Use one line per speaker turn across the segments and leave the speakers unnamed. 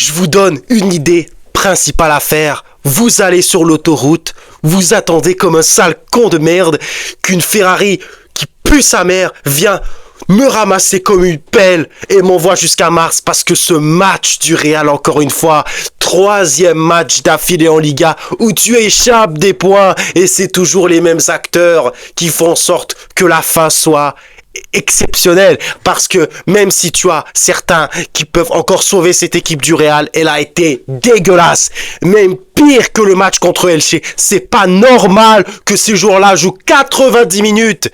Je vous donne une idée principale à faire. Vous allez sur l'autoroute, vous attendez comme un sale con de merde qu'une Ferrari qui pue sa mère vient me ramasser comme une pelle et m'envoie jusqu'à Mars parce que ce match du Real, encore une fois, troisième match d'affilée en Liga où tu échappes des points et c'est toujours les mêmes acteurs qui font en sorte que la fin soit exceptionnelle, parce que même si tu as certains qui peuvent encore sauver cette équipe du Real, elle a été dégueulasse, même pire que le match contre Elche. C'est pas normal que ces joueurs-là jouent 90 minutes.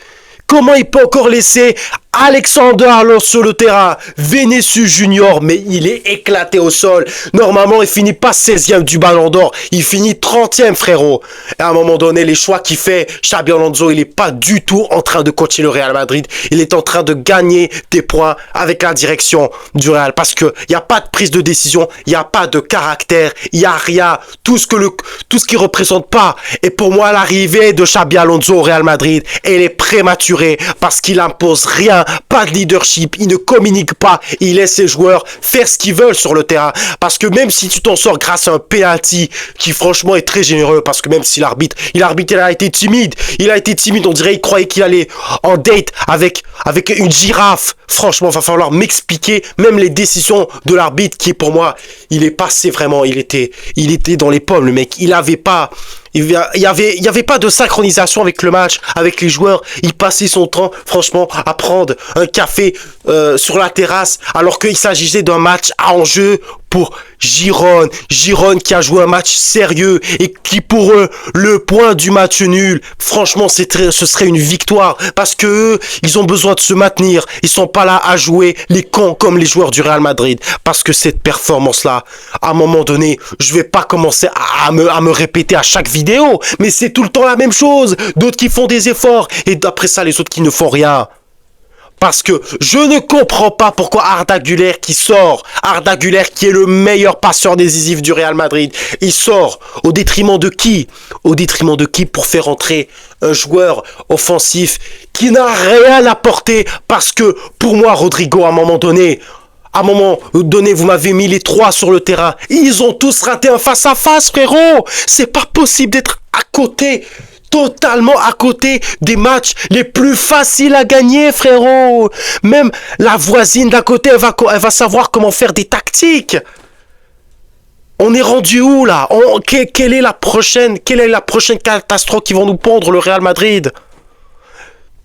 Comment il peut encore laisser Alexander Arnold sur le terrain? Vinicius Junior, mais il est éclaté au sol. Normalement, il finit pas 16e du Ballon d'Or. Il finit 30e, frérot. Et à un moment donné, les choix qu'il fait, Xabi Alonso, il est pas du tout en train de coacher le Real Madrid. Il est en train de gagner des points avec la direction du Real. Parce que il y a pas de prise de décision, il y a pas de caractère, il y a rien. Tout ce qui représente pas. Et pour moi, l'arrivée de Xabi Alonso au Real Madrid, elle est prématurée parce qu'il impose rien. Pas de leadership, il ne communique pas, il laisse ses joueurs faire ce qu'ils veulent sur le terrain. Parce que même si tu t'en sors grâce à un penalty qui franchement est très généreux, parce que même si l'arbitre il a été timide, on dirait qu'il croyait qu'il allait en date avec une girafe. Franchement, va falloir m'expliquer même les décisions de l'arbitre qui, pour moi, il est passé vraiment, il était dans les pommes, le mec. Il y avait pas de synchronisation avec le match, avec les joueurs. Il passait son temps, franchement, à prendre un café sur la terrasse, alors qu'il s'agissait d'un match à enjeu pour Girone qui a joué un match sérieux et qui, pour eux, le point du match nul, franchement, ce serait une victoire, parce que eux, ils ont besoin de se maintenir. Ils sont pas là à jouer les cons comme les joueurs du Real Madrid, parce que cette performance-là, à un moment donné, je vais pas commencer à me répéter à chaque vidéo, mais c'est tout le temps la même chose. D'autres qui font des efforts et d'après ça, les autres qui ne font rien. Parce que je ne comprends pas pourquoi Arda Güler qui est le meilleur passeur décisif du Real Madrid, il sort au détriment de qui? Au détriment de qui pour faire entrer un joueur offensif qui n'a rien apporté? Parce que pour moi, Rodrigo, à un moment donné, vous m'avez mis les trois sur le terrain. Ils ont tous raté un face-à-face, frérot. C'est pas possible d'être à côté, totalement à côté des matchs les plus faciles à gagner, frérot. Même la voisine d'à côté, elle va savoir comment faire des tactiques. On est rendu où, là? Quelle est la prochaine catastrophe qui vont nous pondre, le Real Madrid?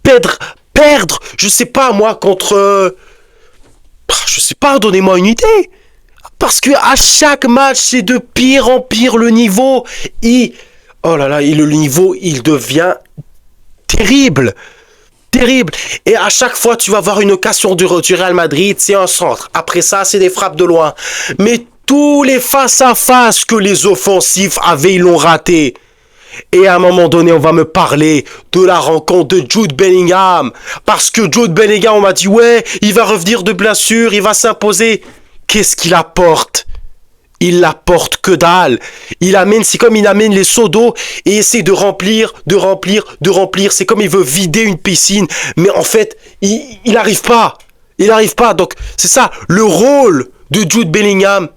Perdre, je sais pas, moi, contre... Je sais pas, donnez-moi une idée. Parce que à chaque match, c'est de pire en pire le niveau. Oh là là, le niveau, il devient terrible. Terrible. Et à chaque fois, tu vas voir une occasion du Real Madrid, c'est un centre. Après ça, c'est des frappes de loin. Mais tous les face-à-face que les offensifs avaient, ils l'ont raté. Et à un moment donné, on va me parler de la rencontre de Jude Bellingham. Parce que Jude Bellingham, on m'a dit, ouais, il va revenir de blessure, il va s'imposer. Qu'est-ce qu'il apporte? Il apporte que dalle. C'est comme il amène les seaux d'eau et essaie de remplir. C'est comme il veut vider une piscine. Mais en fait, il n'arrive pas. Donc, c'est ça. Le rôle de Jude Bellingham,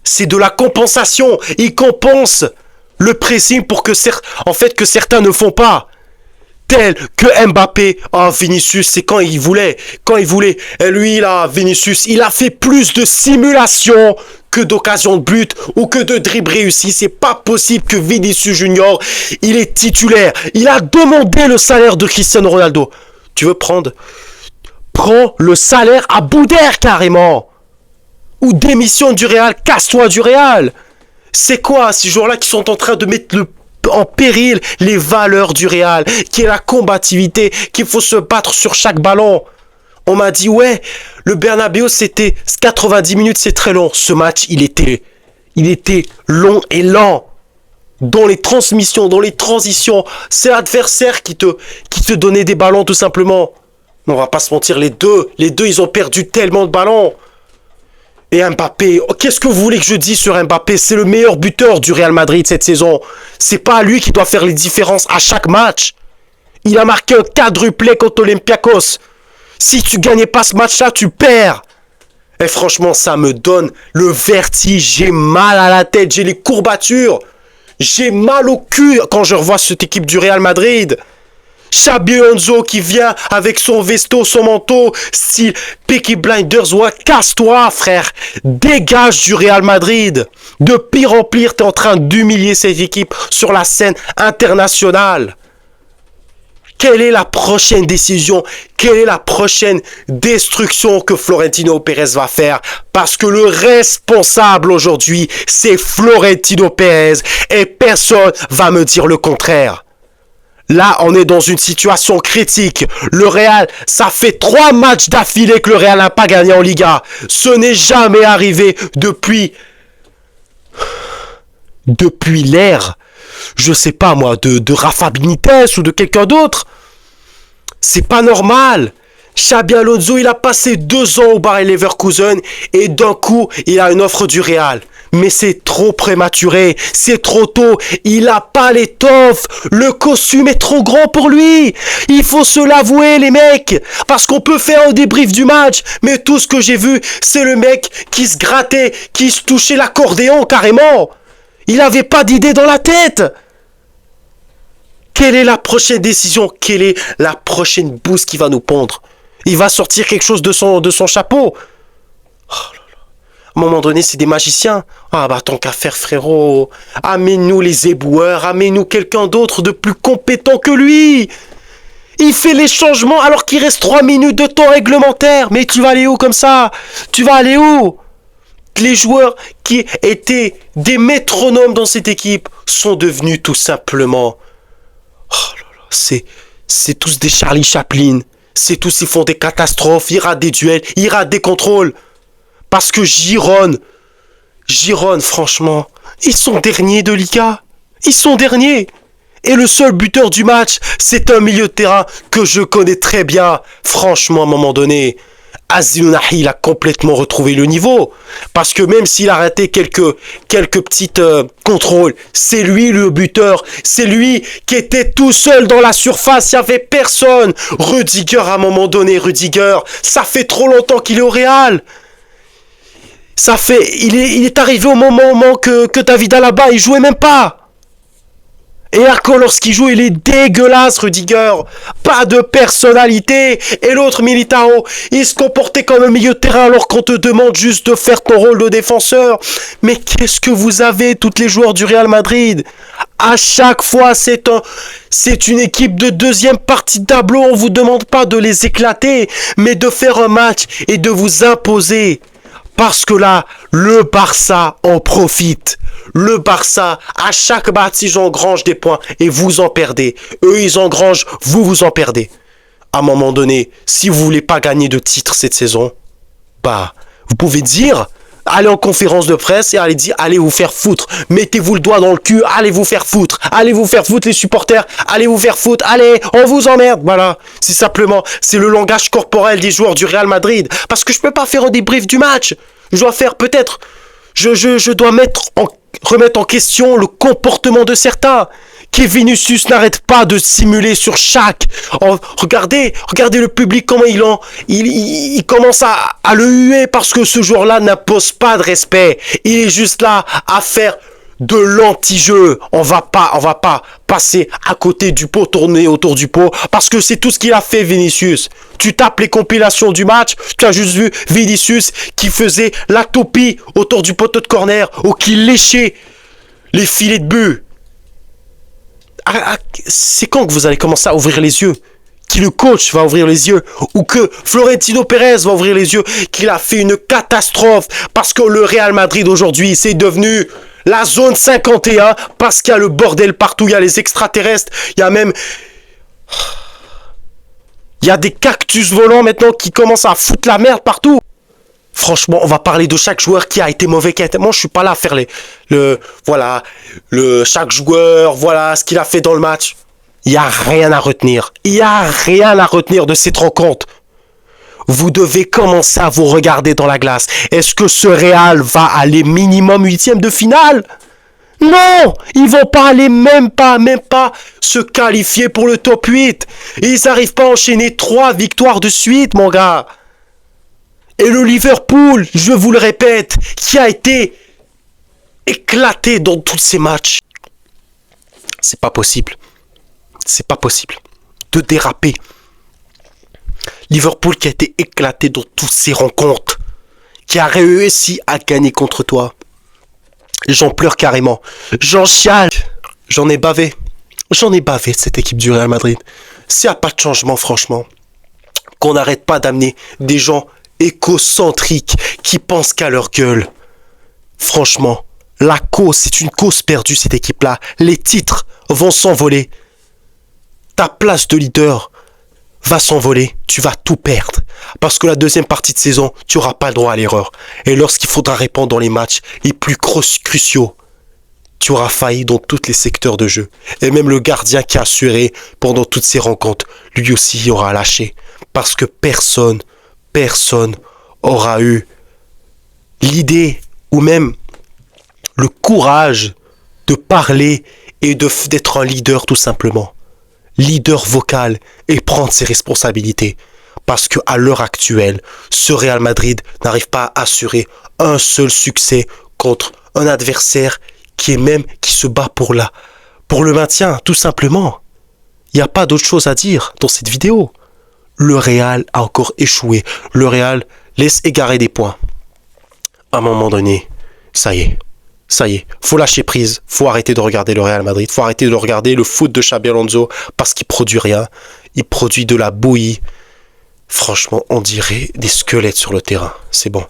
c'est de la compensation. Il compense le pressing pour que certains ne font pas. Tel que Mbappé, Vinicius, c'est quand il voulait. Et lui, là, Vinicius, il a fait plus de simulations que d'occasions de but ou que de dribbles réussis. C'est pas possible que Vinicius Junior, il est titulaire. Il a demandé le salaire de Cristiano Ronaldo. Tu veux prends le salaire à bout d'air carrément. Ou démission du Real, casse-toi du Real. C'est quoi ces joueurs-là qui sont en train de mettre en péril les valeurs du Real, qui est la combativité, qu'il faut se battre sur chaque ballon? On m'a dit, ouais, le Bernabéu, c'était 90 minutes, c'est très long. Ce match, il était long et lent. Dans les transmissions, dans les transitions, c'est l'adversaire qui te donnait des ballons, tout simplement. On va pas se mentir, les deux, ils ont perdu tellement de ballons. Et Mbappé, qu'est-ce que vous voulez que je dise sur Mbappé? C'est le meilleur buteur du Real Madrid cette saison. C'est pas lui qui doit faire les différences à chaque match. Il a marqué un quadruplé contre Olympiakos. Si tu gagnais pas ce match-là, tu perds. Et franchement, ça me donne le vertige. J'ai mal à la tête, j'ai les courbatures. J'ai mal au cul quand je revois cette équipe du Real Madrid. Xabi Alonso qui vient avec son vesto, son manteau, style Peaky Blinders. Ouais, casse-toi, frère. Dégage du Real Madrid. De pire en pire, t'es en train d'humilier cette équipe sur la scène internationale. Quelle est la prochaine décision? Quelle est la prochaine destruction que Florentino Pérez va faire? Parce que le responsable aujourd'hui, c'est Florentino Pérez. Et personne va me dire le contraire. Là, on est dans une situation critique. Le Real, ça fait 3 matchs d'affilée que le Real n'a pas gagné en Liga. Ce n'est jamais arrivé depuis l'ère, je sais pas moi, de Rafa Benitez ou de quelqu'un d'autre. C'est pas normal. Xabi Alonso, il a passé 2 ans au Bayer Leverkusen et d'un coup, il a une offre du Real. Mais c'est trop prématuré, c'est trop tôt, il a pas l'étoffe, le costume est trop grand pour lui. Il faut se l'avouer les mecs, parce qu'on peut faire un débrief du match, mais tout ce que j'ai vu, c'est le mec qui se grattait, qui se touchait l'accordéon carrément. Il avait pas d'idée dans la tête. Quelle est la prochaine décision? Quelle est la prochaine bouse qui va nous pondre? Il va sortir quelque chose de son chapeau. Oh là là. À un moment donné, c'est des magiciens. Ah bah tant qu'à faire, frérot. Amène-nous les éboueurs. Amène-nous quelqu'un d'autre de plus compétent que lui. Il fait les changements alors qu'il reste 3 minutes de temps réglementaire. Mais tu vas aller où comme ça? Tu vas aller où? Les joueurs qui étaient des métronomes dans cette équipe sont devenus tout simplement... Oh là là, c'est tous des Charlie Chaplin. C'est tous, ils font des catastrophes, ils ratent des duels, ils ratent des contrôles. Parce que Girone, franchement, ils sont derniers de Liga. Ils sont derniers. Et le seul buteur du match, c'est un milieu de terrain que je connais très bien. Franchement, à un moment donné, Aziz Nahi, il a complètement retrouvé le niveau. Parce que même s'il a raté quelques petites contrôles, c'est lui le buteur. C'est lui qui était tout seul dans la surface. Il n'y avait personne. Rudiger, à un moment donné, ça fait trop longtemps qu'il est au Real. Il est arrivé au moment que David Alaba, il jouait même pas. Et Arco, lorsqu'il joue, il est dégueulasse, Rudiger. Pas de personnalité. Et l'autre, Militao, il se comportait comme un milieu de terrain alors qu'on te demande juste de faire ton rôle de défenseur. Mais qu'est-ce que vous avez, toutes les joueurs du Real Madrid? À chaque fois, c'est une équipe de deuxième partie de tableau. On vous demande pas de les éclater, mais de faire un match et de vous imposer. Parce que là, le Barça en profite. Le Barça, à chaque match, ils engrangent des points et vous en perdez. Eux, ils engrangent, vous en perdez. À un moment donné, si vous voulez pas gagner de titre cette saison, bah, vous pouvez dire, allez en conférence de presse et allez dire, allez vous faire foutre. Mettez-vous le doigt dans le cul, allez vous faire foutre. Allez vous faire foutre les supporters, allez vous faire foutre, allez, on vous emmerde. Voilà, c'est le langage corporel des joueurs du Real Madrid. Parce que je peux pas faire un débrief du match. Je dois faire peut-être, je dois remettre en question le comportement de certains. Que Vinicius n'arrête pas de simuler sur chaque... regardez le public, comment il commence à le huer parce que ce joueur-là n'impose pas de respect. Il est juste là à faire de l'anti-jeu. On va pas passer à côté du pot, tourner autour du pot, parce que c'est tout ce qu'il a fait, Vinicius. Tu tapes les compilations du match, tu as juste vu Vinicius qui faisait la toupie autour du poteau de corner ou qui léchait les filets de but. C'est quand que vous allez commencer à ouvrir les yeux? Que le coach va ouvrir les yeux? Ou que Florentino Pérez va ouvrir les yeux? Qu'il a fait une catastrophe? Parce que le Real Madrid aujourd'hui, c'est devenu la zone 51 parce qu'il y a le bordel partout. Il y a les extraterrestres. Il y a des cactus volants maintenant qui commencent à foutre la merde partout. Franchement, on va parler de chaque joueur qui a été mauvais. Moi, je suis pas là à faire chaque joueur, voilà ce qu'il a fait dans le match. Il y a rien à retenir. Il y a rien à retenir de cette rencontre. Vous devez commencer à vous regarder dans la glace. Est-ce que ce Real va aller minimum 8e de finale? Non, ils vont pas aller même pas se qualifier pour le top 8. Ils n'arrivent pas à enchaîner 3 victoires de suite, mon gars. Et le Liverpool, je vous le répète, qui a été éclaté dans tous ces matchs. C'est pas possible. C'est pas possible de déraper. Liverpool qui a été éclaté dans toutes ces rencontres, qui a réussi à gagner contre toi. J'en pleure carrément. J'en chiale. J'en ai bavé. J'en ai bavé de cette équipe du Real Madrid. S'il n'y a pas de changement, franchement, qu'on n'arrête pas d'amener des gens écocentriques qui pensent qu'à leur gueule. Franchement, la cause, c'est une cause perdue, cette équipe-là. Les titres vont s'envoler. Ta place de leader va s'envoler. Tu vas tout perdre. Parce que la deuxième partie de saison, tu n'auras pas le droit à l'erreur. Et lorsqu'il faudra répondre dans les matchs les plus cruciaux, tu auras failli dans tous les secteurs de jeu. Et même le gardien qui a assuré pendant toutes ces rencontres, lui aussi aura lâché. Parce que personne aura eu l'idée ou même le courage de parler et d'être un leader tout simplement. Leader vocal et prendre ses responsabilités. Parce qu'à l'heure actuelle, ce Real Madrid n'arrive pas à assurer un seul succès contre un adversaire qui se bat pour le maintien, tout simplement. Il n'y a pas d'autre chose à dire dans cette vidéo. Le Real a encore échoué. Le Real laisse égarer des points. À un moment donné, ça y est. Faut lâcher prise. Faut arrêter de regarder le Real Madrid. Faut arrêter de regarder le foot de Xabi Alonso parce qu'il produit rien. Il produit de la bouillie. Franchement, on dirait des squelettes sur le terrain. C'est bon.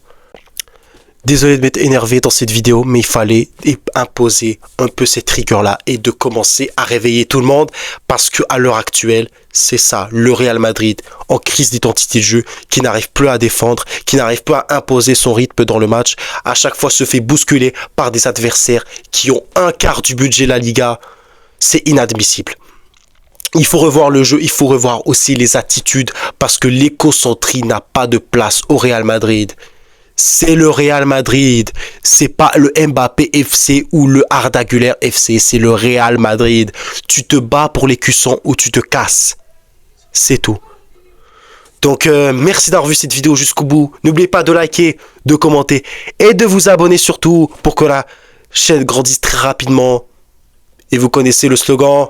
Désolé de m'être énervé dans cette vidéo, mais il fallait imposer un peu cette rigueur-là et de commencer à réveiller tout le monde parce qu'à l'heure actuelle, c'est ça, le Real Madrid en crise d'identité de jeu, qui n'arrive plus à défendre, qui n'arrive plus à imposer son rythme dans le match, à chaque fois se fait bousculer par des adversaires qui ont un quart du budget de la Liga. C'est inadmissible. Il faut revoir le jeu, il faut revoir aussi les attitudes parce que l'écocentrie n'a pas de place au Real Madrid. C'est le Real Madrid, c'est pas le Mbappé FC ou le Arda Güler FC, c'est le Real Madrid. Tu te bats pour les cuissons ou tu te casses. C'est tout. Donc merci d'avoir vu cette vidéo jusqu'au bout. N'oubliez pas de liker, de commenter et de vous abonner surtout pour que la chaîne grandisse très rapidement. Et vous connaissez le slogan,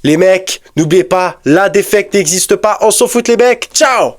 les mecs, n'oubliez pas, la défaite n'existe pas, on s'en fout les mecs. Ciao!